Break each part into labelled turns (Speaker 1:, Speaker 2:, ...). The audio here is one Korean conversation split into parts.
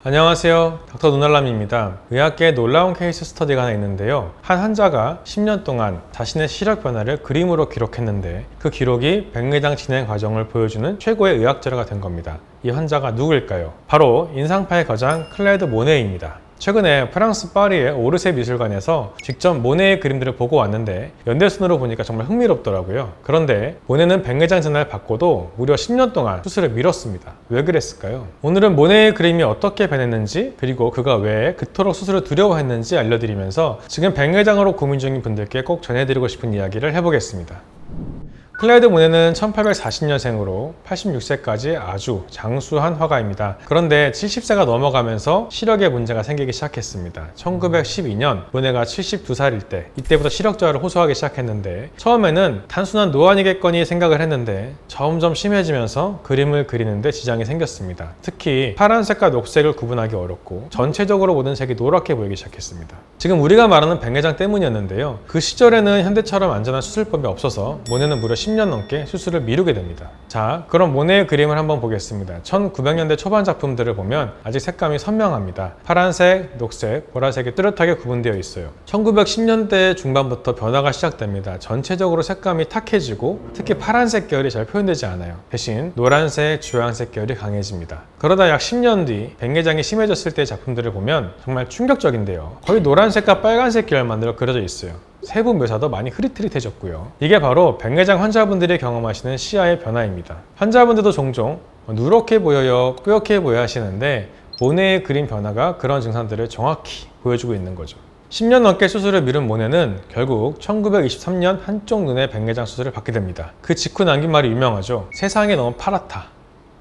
Speaker 1: 안녕하세요. 닥터 눈알람입니다. 의학계에 놀라운 케이스 스터디가 하나 있는데요. 한 환자가 10년 동안 자신의 시력 변화를 그림으로 기록했는데 그 기록이 백내장 진행 과정을 보여주는 최고의 의학 자료가 된 겁니다. 이 환자가 누구일까요? 바로 인상파의 거장 클레드 모네이입니다. 최근에 프랑스 파리의 오르세 미술관에서 직접 모네의 그림들을 보고 왔는데 연대순으로 보니까 정말 흥미롭더라고요. 그런데 모네는 백내장 진단을 받고도 무려 10년 동안 수술을 미뤘습니다. 왜 그랬을까요? 오늘은 모네의 그림이 어떻게 변했는지, 그리고 그가 왜 그토록 수술을 두려워했는지 알려드리면서 지금 백내장으로 고민 중인 분들께 꼭 전해드리고 싶은 이야기를 해보겠습니다. 클레드 모네는 1840년생으로 86세까지 아주 장수한 화가입니다. 그런데 70세가 넘어가면서 시력에 문제가 생기기 시작했습니다. 1912년 모네가 72살일 때 이때부터 시력저하를 호소하기 시작했는데 처음에는 단순한 노안이겠거니 생각을 했는데 점점 심해지면서 그림을 그리는데 지장이 생겼습니다. 특히 파란색과 녹색을 구분하기 어렵고 전체적으로 모든 색이 노랗게 보이기 시작했습니다. 지금 우리가 말하는 백내장 때문이었는데요. 그 시절에는 현대처럼 안전한 수술법이 없어서 모네는 무려 10년 넘게 수술을 미루게 됩니다. 자, 그럼 모네의 그림을 한번 보겠습니다. 1900년대 초반 작품들을 보면 아직 색감이 선명합니다. 파란색, 녹색, 보라색이 뚜렷하게 구분되어 있어요. 1910년대 중반부터 변화가 시작됩니다. 전체적으로 색감이 탁해지고 특히 파란색 계열이 잘 표현되지 않아요. 대신 노란색, 주황색 계열이 강해집니다. 그러다 약 10년 뒤 백내장이 심해졌을 때의 작품들을 보면 정말 충격적인데요. 거의 노란색과 빨간색 계열만으로 그려져 있어요. 세부 묘사도 많이 흐릿흐릿해졌고요. 이게 바로 백내장 환자분들이 경험하시는 시야의 변화입니다. 환자분들도 종종 누렇게 보여요, 뿌옇게 보여 하시는데 모네의 그림 변화가 그런 증상들을 정확히 보여주고 있는 거죠. 10년 넘게 수술을 미룬 모네는 결국 1923년 한쪽 눈의 백내장 수술을 받게 됩니다. 그 직후 남긴 말이 유명하죠. 세상이 너무 파랗다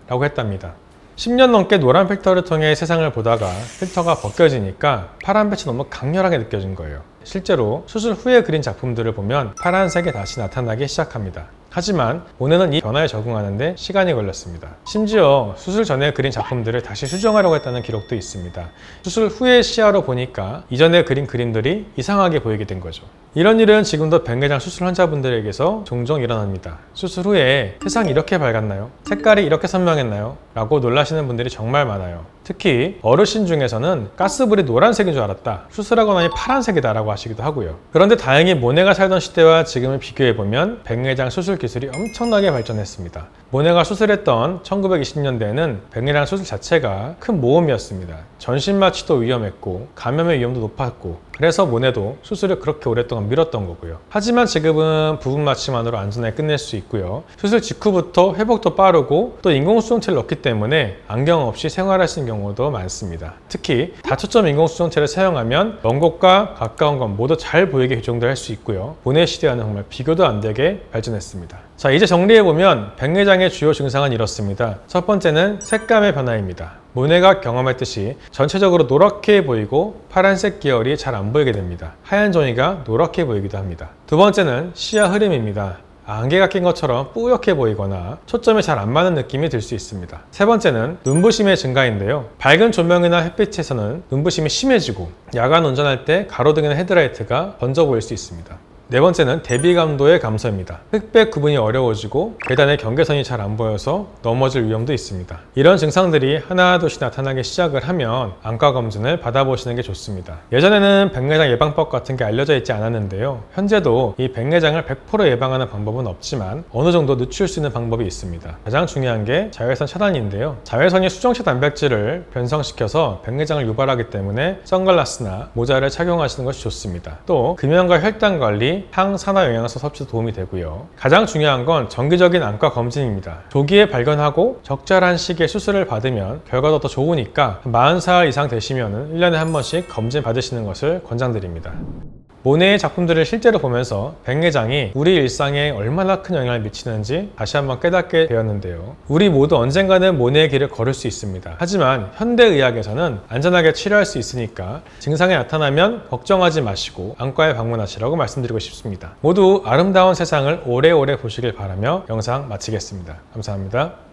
Speaker 1: 라고 했답니다. 10년 넘게 노란 필터를 통해 세상을 보다가 필터가 벗겨지니까 파란빛이 너무 강렬하게 느껴진 거예요. 실제로 수술 후에 그린 작품들을 보면 파란색이 다시 나타나기 시작합니다. 하지만 모네는 이 변화에 적응하는데 시간이 걸렸습니다. 심지어 수술 전에 그린 작품들을 다시 수정하려고 했다는 기록도 있습니다. 수술 후의 시야로 보니까 이전에 그린 그림들이 이상하게 보이게 된 거죠. 이런 일은 지금도 백내장 수술 환자분들에게서 종종 일어납니다. 수술 후에 세상이 이렇게 밝았나요? 색깔이 이렇게 선명했나요? 라고 놀라시는 분들이 정말 많아요. 특히 어르신 중에서는 가스불이 노란색인 줄 알았다, 수술하고 나니 파란색이다 라고 하시기도 하고요. 그런데 다행히 모네가 살던 시대와 지금을 비교해보면 백내장 수술 기술이 엄청나게 발전했습니다. 모네가 수술했던 1920년대에는 백내장 수술 자체가 큰 모험이었습니다. 전신마취도 위험했고 감염의 위험도 높았고, 그래서 모네도 수술을 그렇게 오랫동안 미뤘던 거고요. 하지만 지금은 부분 마취만으로 안전하게 끝낼 수 있고요. 수술 직후부터 회복도 빠르고 또 인공수정체를 넣기 때문에 안경 없이 생활할 수 있는 경우도 많습니다. 특히 다초점 인공수정체를 사용하면 먼 곳과 가까운 것 모두 잘 보이게 교정도 할 수 있고요. 모네 시대와는 정말 비교도 안 되게 발전했습니다. 자, 이제 정리해보면 백내장의 주요 증상은 이렇습니다. 첫 번째는 색감의 변화입니다. 모네가 경험했듯이 전체적으로 노랗게 보이고 파란색 계열이 잘 안 보이게 됩니다. 하얀 종이가 노랗게 보이기도 합니다. 두 번째는 시야 흐림입니다. 안개가 낀 것처럼 뿌옇게 보이거나 초점이 잘 안 맞는 느낌이 들 수 있습니다. 세 번째는 눈부심의 증가인데요. 밝은 조명이나 햇빛에서는 눈부심이 심해지고 야간 운전할 때 가로등이나 헤드라이트가 번져 보일 수 있습니다. 네 번째는 대비감도의 감소입니다. 흑백 구분이 어려워지고 계단의 경계선이 잘 안 보여서 넘어질 위험도 있습니다. 이런 증상들이 하나둘씩 나타나기 시작을 하면 안과 검진을 받아보시는 게 좋습니다. 예전에는 백내장 예방법 같은 게 알려져 있지 않았는데요. 현재도 이 백내장을 100% 예방하는 방법은 없지만 어느 정도 늦출 수 있는 방법이 있습니다. 가장 중요한 게 자외선 차단인데요. 자외선이 수정체 단백질을 변성시켜서 백내장을 유발하기 때문에 선글라스나 모자를 착용하시는 것이 좋습니다. 또 금연과 혈당 관리, 항산화 영양소 섭취도 도움이 되고요. 가장 중요한 건 정기적인 안과 검진입니다. 조기에 발견하고 적절한 시기에 수술을 받으면 결과도 더 좋으니까 40살 이상 되시면 1년에 한 번씩 검진 받으시는 것을 권장드립니다. 모네의 작품들을 실제로 보면서 백내장이 우리 일상에 얼마나 큰 영향을 미치는지 다시 한번 깨닫게 되었는데요. 우리 모두 언젠가는 모네의 길을 걸을 수 있습니다. 하지만 현대의학에서는 안전하게 치료할 수 있으니까 증상이 나타나면 걱정하지 마시고 안과에 방문하시라고 말씀드리고 싶습니다. 모두 아름다운 세상을 오래오래 보시길 바라며 영상 마치겠습니다. 감사합니다.